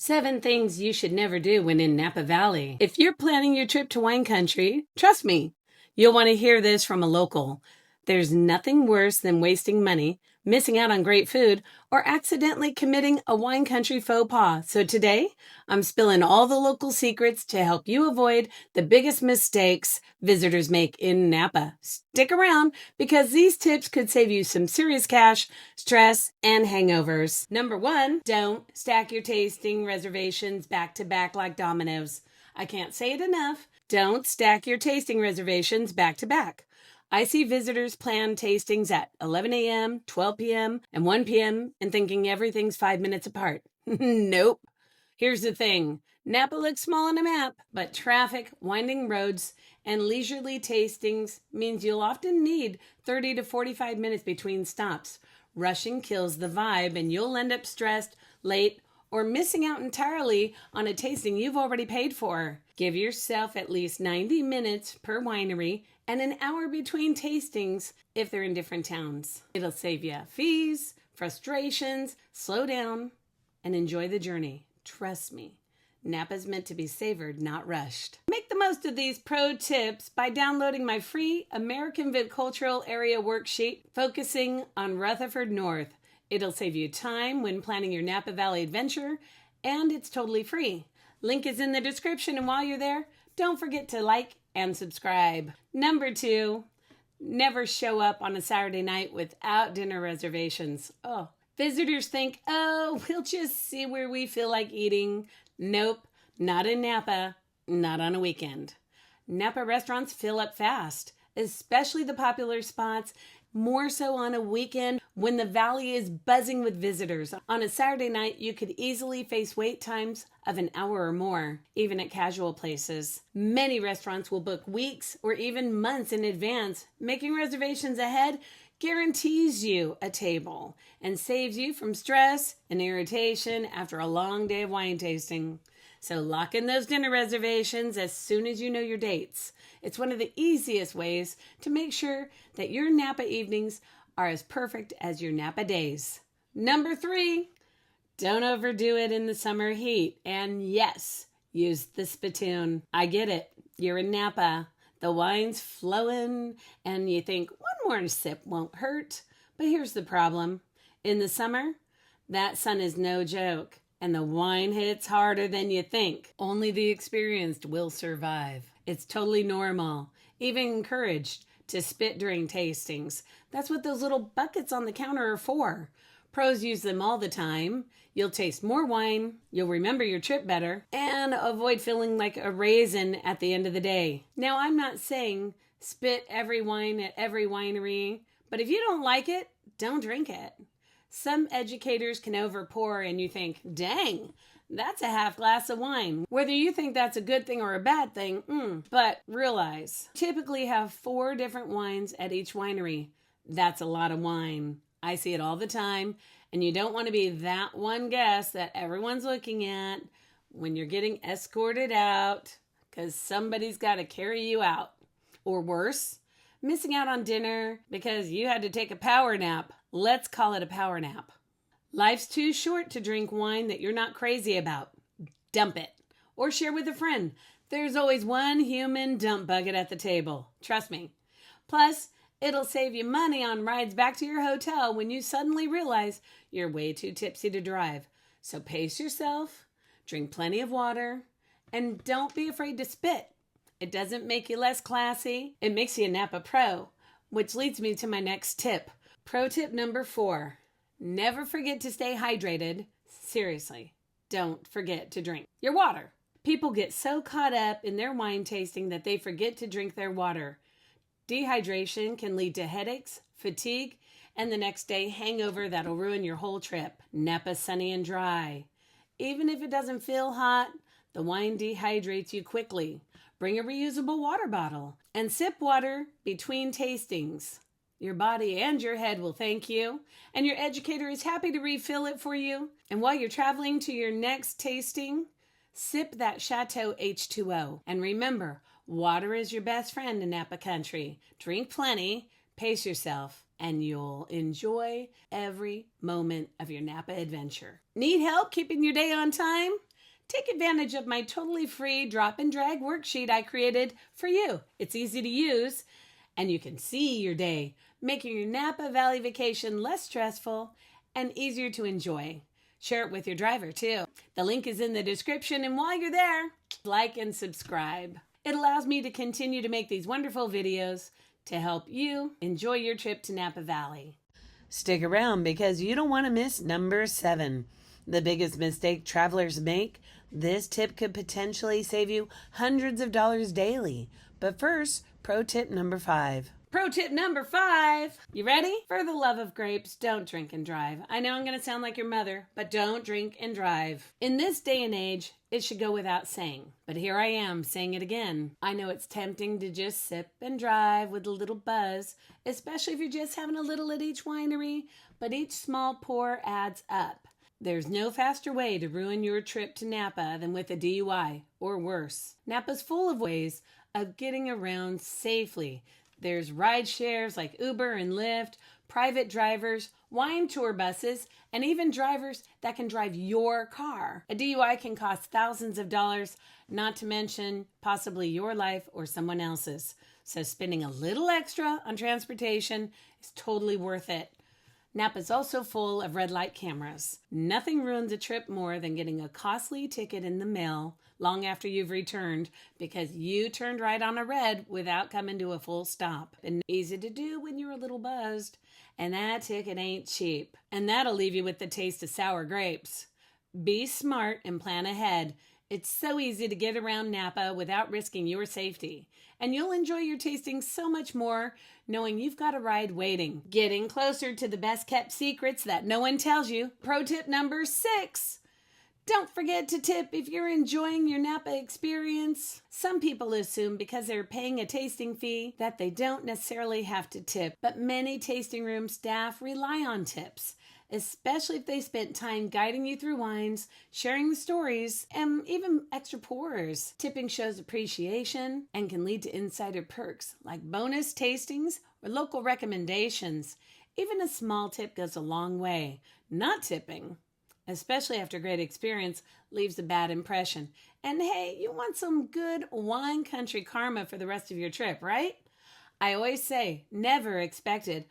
7 things you should never do when in Napa Valley. If you're planning your trip to wine country, trust me, you'll want to hear this from a local. There's nothing worse than wasting money, missing out on great food, or accidentally committing a wine country faux pas. So today, I'm spilling all the local secrets to help you avoid the biggest mistakes visitors make in Napa. Stick around because these tips could save you some serious cash, stress, and hangovers. Number 1, don't stack your tasting reservations back to back like dominoes. I can't say it enough. Don't stack your tasting reservations back to back. I see visitors plan tastings at 11 a.m., 12 p.m., and 1 p.m. and thinking everything's 5 minutes apart. Nope. Here's the thing. Napa looks small on a map, but traffic, winding roads, and leisurely tastings means you'll often need 30 to 45 minutes between stops. Rushing kills the vibe, and you'll end up stressed, late, or missing out entirely on a tasting you've already paid for. Give yourself at least 90 minutes per winery and an hour between tastings if they're in different towns. It'll save you fees, frustrations, slow down, and enjoy the journey. Trust me, Napa's meant to be savored, not rushed. Make the most of these pro tips by downloading my free American Viticultural Area Worksheet focusing on Rutherford North. It'll save you time when planning your Napa Valley adventure, and it's totally free. Link is in the description, and while you're there, don't forget to like and subscribe. Number 2, never show up on a Saturday night without dinner reservations. Visitors think, we'll just see where we feel like eating. Nope, not in Napa, not on a weekend. Napa restaurants fill up fast, especially the popular spots, more so on a weekend when the valley is buzzing with visitors. On a Saturday night, you could easily face wait times of an hour or more, even at casual places. Many restaurants will book weeks or even months in advance. Making reservations ahead guarantees you a table and saves you from stress and irritation after a long day of wine tasting. So lock in those dinner reservations as soon as you know your dates. It's one of the easiest ways to make sure that your Napa evenings are as perfect as your Napa days. Number 3, don't overdo it in the summer heat. And yes, use the spittoon. I get it. You're in Napa. The wine's flowing and you think one more sip won't hurt. But here's the problem. In the summer, that sun is no joke. And the wine hits harder than you think. Only the experienced will survive. It's totally normal, even encouraged, to spit during tastings. That's what those little buckets on the counter are for. Pros use them all the time. You'll taste more wine, you'll remember your trip better, and avoid feeling like a raisin at the end of the day. Now, I'm not saying spit every wine at every winery, but if you don't like it, don't drink it. Some educators can overpour and you think, dang, that's a half glass of wine. Whether you think that's a good thing or a bad thing, but realize, typically have 4 different wines at each winery. That's a lot of wine. I see it all the time, and you don't want to be that one guest that everyone's looking at when you're getting escorted out because somebody's got to carry you out. Or worse, missing out on dinner because you had to take a power nap. Let's call it a power nap. Life's too short to drink wine that you're not crazy about. Dump it. Or share with a friend. There's always one human dump bucket at the table. Trust me. Plus, it'll save you money on rides back to your hotel when you suddenly realize you're way too tipsy to drive. So pace yourself, drink plenty of water, and don't be afraid to spit. It doesn't make you less classy. It makes you a Napa Pro, which leads me to my next tip. Pro tip number 4, never forget to stay hydrated. Seriously, don't forget to drink your water. People get so caught up in their wine tasting that they forget to drink their water. Dehydration can lead to headaches, fatigue, and the next day hangover that'll ruin your whole trip. Napa's sunny and dry. Even if it doesn't feel hot, the wine dehydrates you quickly. Bring a reusable water bottle and sip water between tastings. Your body and your head will thank you, and your educator is happy to refill it for you. And while you're traveling to your next tasting, sip that Chateau H2O. And remember, water is your best friend in Napa country. Drink plenty, pace yourself, and you'll enjoy every moment of your Napa adventure. Need help keeping your day on time? take advantage of my totally free drop and drag worksheet I created for you. It's easy to use, and you can see your day, making your Napa Valley vacation less stressful and easier to enjoy. Share it with your driver too. The link is in the description, and while you're there, like and subscribe. It allows me to continue to make these wonderful videos to help you enjoy your trip to Napa Valley. Stick around because you don't want to miss number 7. The biggest mistake travelers make. This tip could potentially save you hundreds of dollars daily. But first, pro tip number 5. Pro tip number 5. You ready? For the love of grapes, don't drink and drive. I know I'm going to sound like your mother, but don't drink and drive. In this day and age, it should go without saying. But here I am saying it again. I know it's tempting to just sip and drive with a little buzz, especially if you're just having a little at each winery, but each small pour adds up. There's no faster way to ruin your trip to Napa than with a DUI, or worse. Napa's full of ways of getting around safely. There's ride shares like Uber and Lyft, private drivers, wine tour buses, and even drivers that can drive your car. A DUI can cost thousands of dollars, not to mention possibly your life or someone else's. So spending a little extra on transportation is totally worth it. Napa's also full of red light cameras. Nothing ruins a trip more than getting a costly ticket in the mail long after you've returned because you turned right on a red without coming to a full stop. And easy to do when you're a little buzzed. And that ticket ain't cheap. And that'll leave you with the taste of sour grapes. Be smart and plan ahead. It's so easy to get around Napa without risking your safety. And you'll enjoy your tasting so much more knowing you've got a ride waiting. Getting closer to the best kept secrets that no one tells you. Pro tip number 6. Don't forget to tip if you're enjoying your Napa experience. Some people assume because they're paying a tasting fee that they don't necessarily have to tip, but many tasting room staff rely on tips, especially if they spent time guiding you through wines, sharing the stories, and even extra pours. Tipping shows appreciation and can lead to insider perks like bonus tastings or local recommendations. Even a small tip goes a long way. Not tipping, especially after a great experience, leaves a bad impression. And hey, you want some good wine country karma for the rest of your trip, right? I always say, never expected,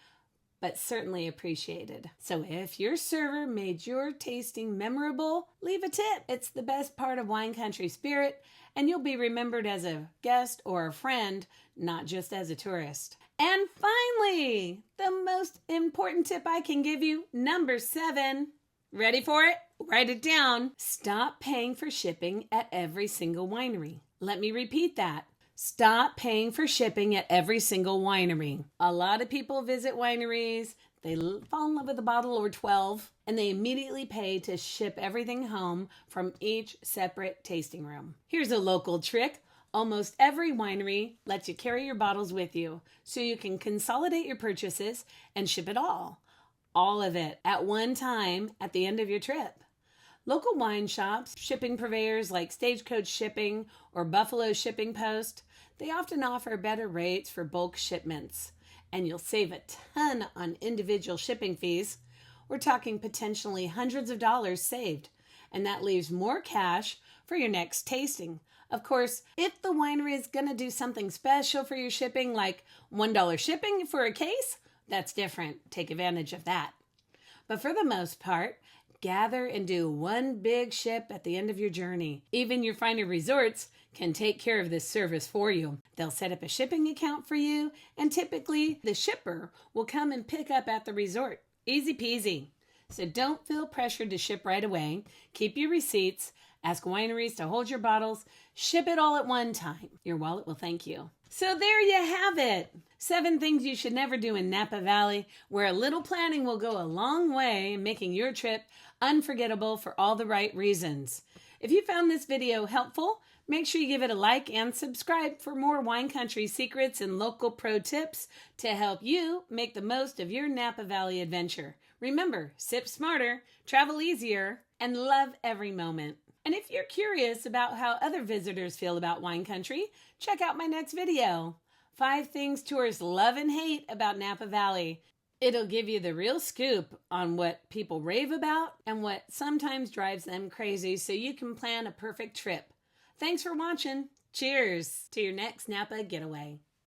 but certainly appreciated. So if your server made your tasting memorable, leave a tip. It's the best part of wine country spirit, and you'll be remembered as a guest or a friend, not just as a tourist. And finally, the most important tip I can give you, number 7. Ready for it? Write it down. Stop paying for shipping at every single winery. Let me repeat that. Stop paying for shipping at every single winery. A lot of people visit wineries, they fall in love with a bottle or 12, and they immediately pay to ship everything home from each separate tasting room. Here's a local trick. Almost every winery lets you carry your bottles with you, so you can consolidate your purchases and ship it all of it, at one time at the end of your trip. Local wine shops, shipping purveyors like Stagecoach Shipping or Buffalo Shipping Post, they often offer better rates for bulk shipments, and you'll save a ton on individual shipping fees. We're talking potentially hundreds of dollars saved, and that leaves more cash for your next tasting. Of course, if the winery is going to do something special for your shipping, like $1 shipping for a case, that's different. Take advantage of that. But for the most part, gather and do one big ship at the end of your journey. Even your finer resorts can take care of this service for you. They'll set up a shipping account for you, and typically the shipper will come and pick up at the resort. Easy peasy. So don't feel pressured to ship right away. Keep your receipts. Ask wineries to hold your bottles. Ship it all at one time. Your wallet will thank you. So there you have it. 7 things you should never do in Napa Valley, where a little planning will go a long way in making your trip unforgettable for all the right reasons. If you found this video helpful, make sure you give it a like and subscribe for more wine country secrets and local pro tips to help you make the most of your Napa Valley adventure. Remember, sip smarter, travel easier, and love every moment. And if you're curious about how other visitors feel about wine country, check out my next video. 5 things tourists love and hate about Napa Valley. It'll give you the real scoop on what people rave about and what sometimes drives them crazy so you can plan a perfect trip. Thanks for watching. Cheers to your next Napa getaway.